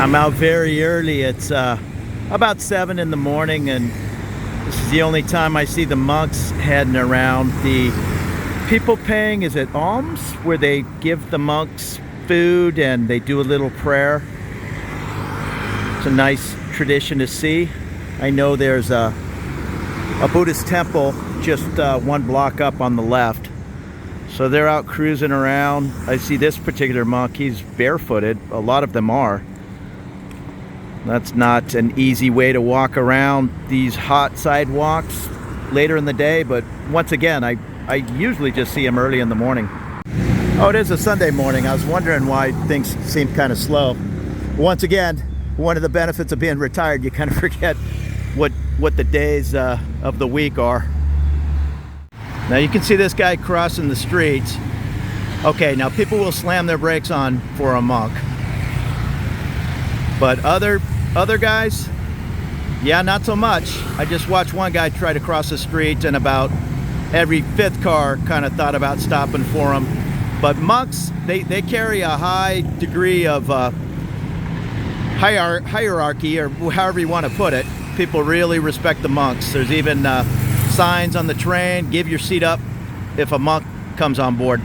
I'm out very early. It's about 7 in the morning, and this is the only time I see the monks heading around. The people paying is at alms, where they give the monks food and they do a little prayer. It's a nice tradition to see. I know there's a Buddhist temple just 1 block up on the left. So they're out cruising around. I see this particular monk, he's barefooted. A lot of them are. That's not an easy way to walk around these hot sidewalks later in the day, but once again, I usually just see them early in the morning. Oh, it is a Sunday morning. I was wondering why things seem kind of slow. Once again, one of the benefits of being retired, you kind of forget what the days of the week are. Now you can see this guy crossing the street. Okay, now people will slam their brakes on for a monk. But other guys, yeah, not so much. I just watched one guy try to cross the street, and about every 5th car kind of thought about stopping for him. But monks, they carry a high degree of hierarchy, or however you want to put it. People really respect the monks. There's even signs on the train, give your seat up if a monk comes on board.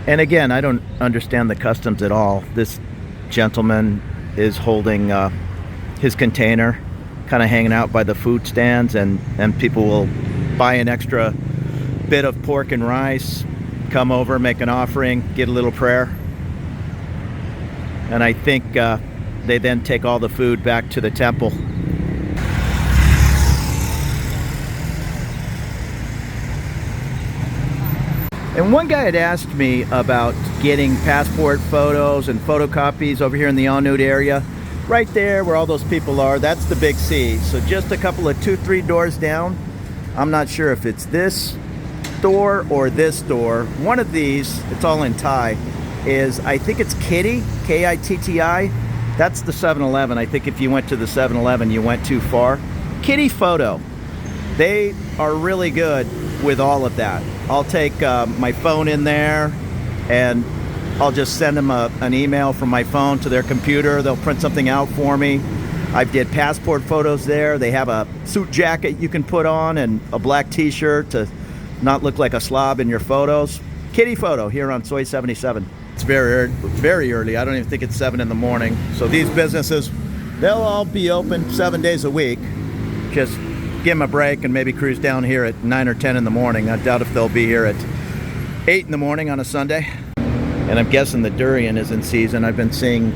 And again, I don't understand the customs at all. This gentleman is holding his container, kind of hanging out by the food stands, and people will buy an extra bit of pork and rice, come over, make an offering, get a little prayer. And I think they then take all the food back to the temple. And one guy had asked me about getting passport photos and photocopies over here in the Anud area. Right there where all those people are, that's the big C. So just a couple of 2-3 doors down. I'm not sure if it's this door or this door. One of these, it's all in Thai, is, I think it's Kitty, K-I-T-T-I. That's the 7-Eleven. I think if you went to the 7-Eleven, you went too far. Kitty Photo. They are really good with all of that. I'll take my phone in there, and I'll just send them an email from my phone to their computer. They'll print something out for me. I did passport photos there. They have a suit jacket you can put on and a black t-shirt to not look like a slob in your photos. Kitty Photo here on Soy 77. It's very early. I don't even think it's 7 in the morning. So these businesses, they'll all be open 7 days a week. Just give them a break and maybe cruise down here at 9 or 10 in the morning. I doubt if they'll be here at 8 in the morning on a Sunday. And I'm guessing the durian is in season. I've been seeing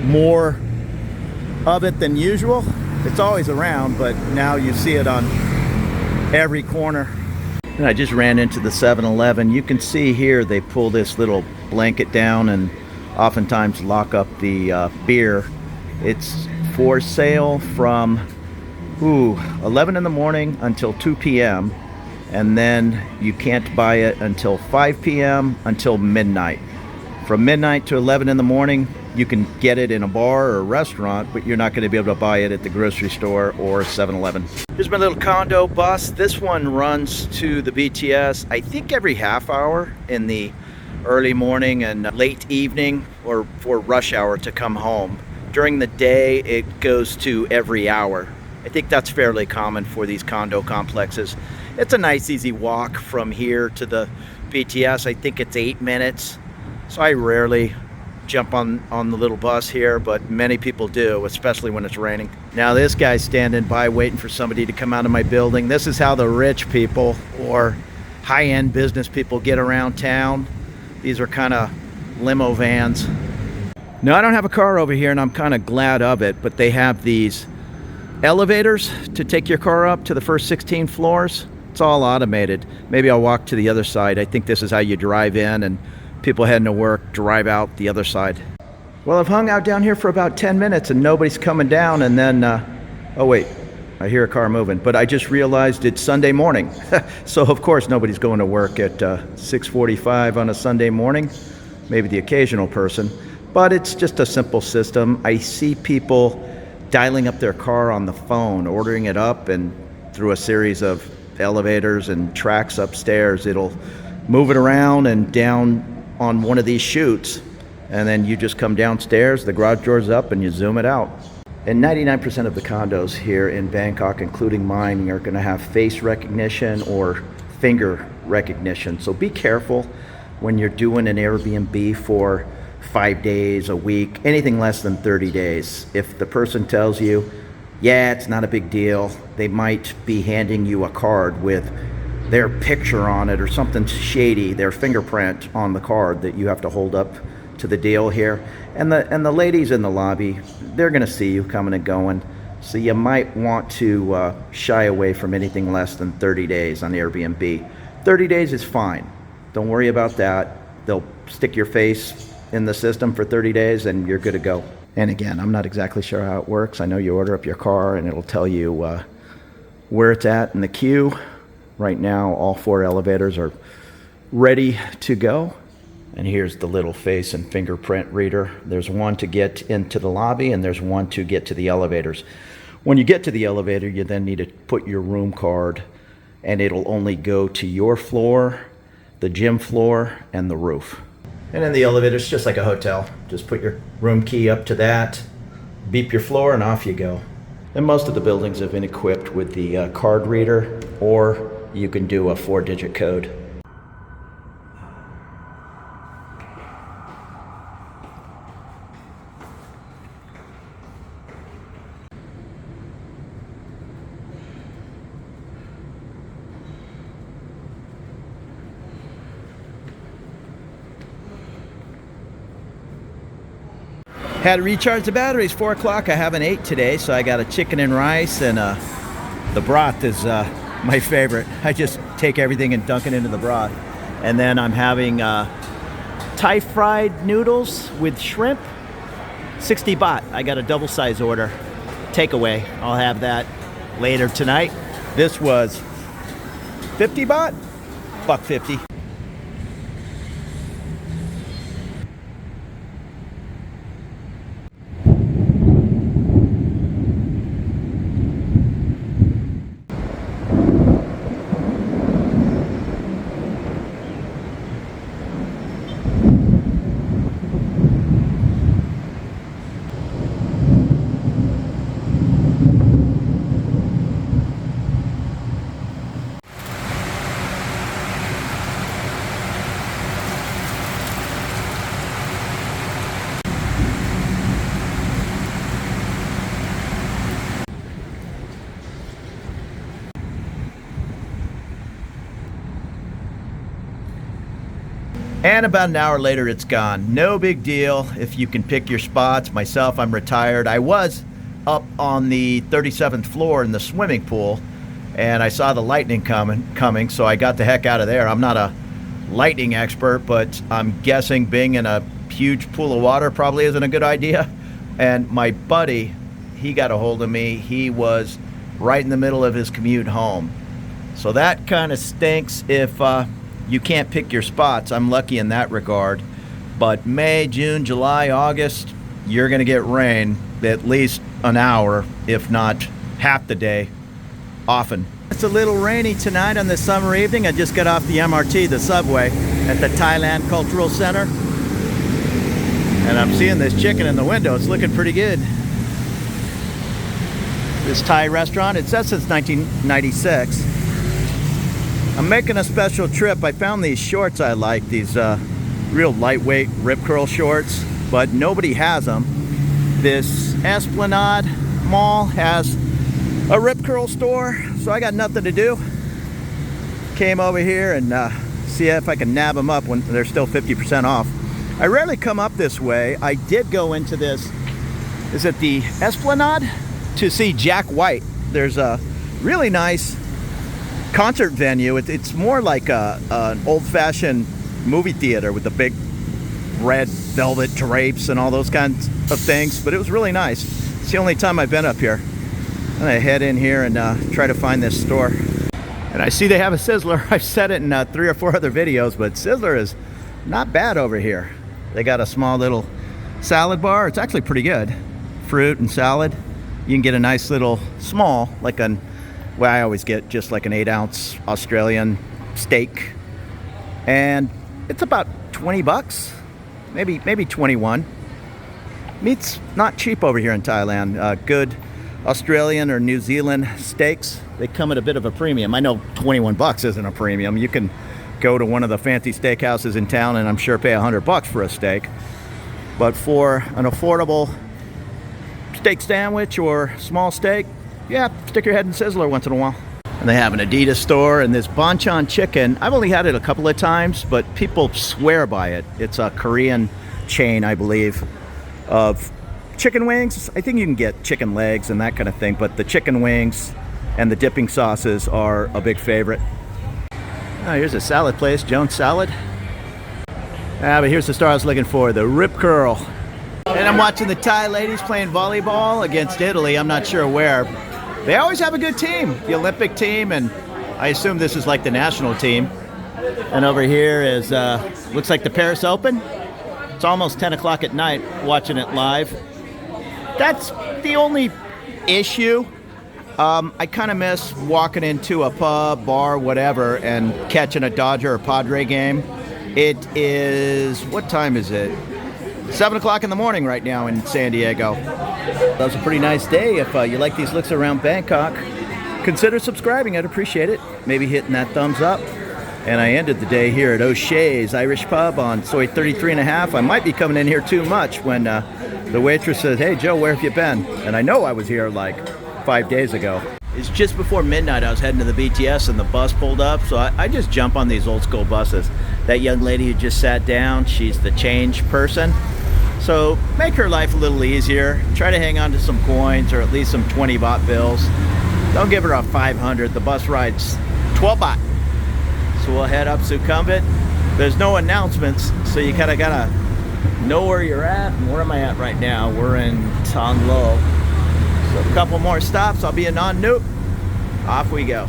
more of it than usual. It's always around, but now you see it on every corner. And I just ran into the 7-Eleven. You can see here they pull this little blanket down and oftentimes lock up the beer. It's for sale from 11 in the morning until 2 p.m. and then you can't buy it until 5 p.m. until midnight. From midnight to 11 in the morning, you can get it in a bar or a restaurant, but you're not going to be able to buy it at the grocery store or 7-Eleven. Here's my little condo bus. This one runs to the BTS, I think every half hour in the early morning and late evening, or for rush hour to come home. During the day, it goes to every hour. I think that's fairly common for these condo complexes. It's a nice easy walk from here to the BTS. I think it's 8 minutes. So I rarely jump on the little bus here, but many people do, especially when it's raining. Now this guy's standing by waiting for somebody to come out of my building. This is how the rich people or high-end business people get around town. These are kind of limo vans. Now I don't have a car over here, and I'm kind of glad of it, but they have these elevators to take your car up to the first 16 floors. It's all automated. Maybe I'll walk to the other side. I think this is how you drive in, and people heading to work drive out the other side. Well, I've hung out down here for about 10 minutes and nobody's coming down, and then oh wait, I hear a car moving, but I just realized it's Sunday morning. So of course nobody's going to work at 6:45 on a Sunday morning. Maybe the occasional person, but it's just a simple system. I see people dialing up their car on the phone, ordering it up, and through a series of elevators and tracks upstairs, it'll move it around and down on one of these chutes, and then you just come downstairs, the garage door's up, and you zoom it out. And 99% of the condos here in Bangkok, including mine, are going to have face recognition or finger recognition. So be careful when you're doing an Airbnb for 5 days, a week, anything less than 30 days. If the person tells you, yeah, it's not a big deal, they might be handing you a card with their picture on it or something shady, their fingerprint on the card that you have to hold up to the deal here. And the ladies in the lobby, they're going to see you coming and going. So you might want to shy away from anything less than 30 days on Airbnb. 30 days is fine. Don't worry about that. They'll stick your face in the system for 30 days and you're good to go. And again, I'm not exactly sure how it works. I know you order up your car and it'll tell you where it's at in the queue. Right now, all 4 elevators are ready to go. And here's the little face and fingerprint reader. There's one to get into the lobby and there's one to get to the elevators. When you get to the elevator, you then need to put your room card and it'll only go to your floor, the gym floor, and the roof. And in the elevator, it's just like a hotel. Just put your room key up to that, beep your floor, and off you go. And most of the buildings have been equipped with the card reader, or you can do a 4-digit code. Had to recharge the batteries, 4 o'clock. I haven't ate today, so I got a chicken and rice, and the broth is my favorite. I just take everything and dunk it into the broth. And then I'm having Thai fried noodles with shrimp, 60 baht. I got a double size order, takeaway. I'll have that later tonight. This was 50 baht, $1.50. And about an hour later, it's gone. No big deal if you can pick your spots. Myself, I'm retired. I was up on the 37th floor in the swimming pool, and I saw the lightning coming, so I got the heck out of there. I'm not a lightning expert, but I'm guessing being in a huge pool of water probably isn't a good idea. And my buddy, he got a hold of me. He was right in the middle of his commute home. So that kind of stinks if you can't pick your spots. I'm lucky in that regard. But May, June, July, August, you're going to get rain at least an hour, if not half the day, often. It's a little rainy tonight on this summer evening. I just got off the MRT, the subway, at the Thailand Cultural Center. And I'm seeing this chicken in the window. It's looking pretty good. This Thai restaurant, it says since 1996. I'm making a special trip. I found these shorts I like, these real lightweight rip curl shorts, but nobody has them. This Esplanade Mall has a rip curl store, so I got nothing to do. Came over here and see if I can nab them up when they're still 50% off. I rarely come up this way. I did go into this, is it the Esplanade? To see Jack White. There's a really nice concert venue. It's more like an old-fashioned movie theater with the big red velvet drapes and all those kinds of things, but it was really nice. It's the only time I've been up here. I'm gonna head in here and try to find this store. And I see they have a Sizzler. I've said it in 3 or 4 other videos, but Sizzler is not bad over here. They got a small little salad bar. It's actually pretty good. Fruit and salad. You can get a nice little small, like an, well, I always get just like an 8-ounce Australian steak. And it's about 20 bucks. maybe 21. Meat's not cheap over here in Thailand. Good Australian or New Zealand steaks, they come at a bit of a premium. I know 21 bucks isn't a premium. You can go to one of the fancy steakhouses in town and I'm sure pay $100 for a steak. But for an affordable steak sandwich or small steak, yeah, stick your head in Sizzler once in a while. And they have an Adidas store, and this Banchan chicken, I've only had it a couple of times, but people swear by it. It's a Korean chain, I believe, of chicken wings. I think you can get chicken legs and that kind of thing, but the chicken wings and the dipping sauces are a big favorite. Oh, here's a salad place, Jones Salad. Ah, but here's the star I was looking for, the Rip Curl. And I'm watching the Thai ladies playing volleyball against Italy. I'm not sure where. They always have a good team, the Olympic team, and I assume this is like the national team. And over here is, looks like the Paris Open. It's almost 10 o'clock at night, watching it live. That's the only issue. I kind of miss walking into a pub, bar, whatever, and catching a Dodger or Padre game. It is, what time is it? 7 o'clock in the morning right now in San Diego. That was a pretty nice day. If you like these looks around Bangkok, consider subscribing. I'd appreciate it. Maybe hitting that thumbs up. And I ended the day here at O'Shea's Irish Pub on Soy 33.5. I might be coming in here too much when the waitress says, "Hey Joe, where have you been?" And I know I was here like 5 days ago. It's just before midnight. I was heading to the BTS and the bus pulled up, so I just jump on these old school buses. That young lady who just sat down, she's the change person. So make her life a little easier. Try to hang on to some coins or at least some 20 baht bills. Don't give her a 500. The bus ride's 12 baht. So we'll head up Sukhumvit. There's no announcements, so you kind of gotta know where you're at. And where am I at right now? We're in Thang Lo. So a couple more stops, I'll be in Non Nup. Off we go.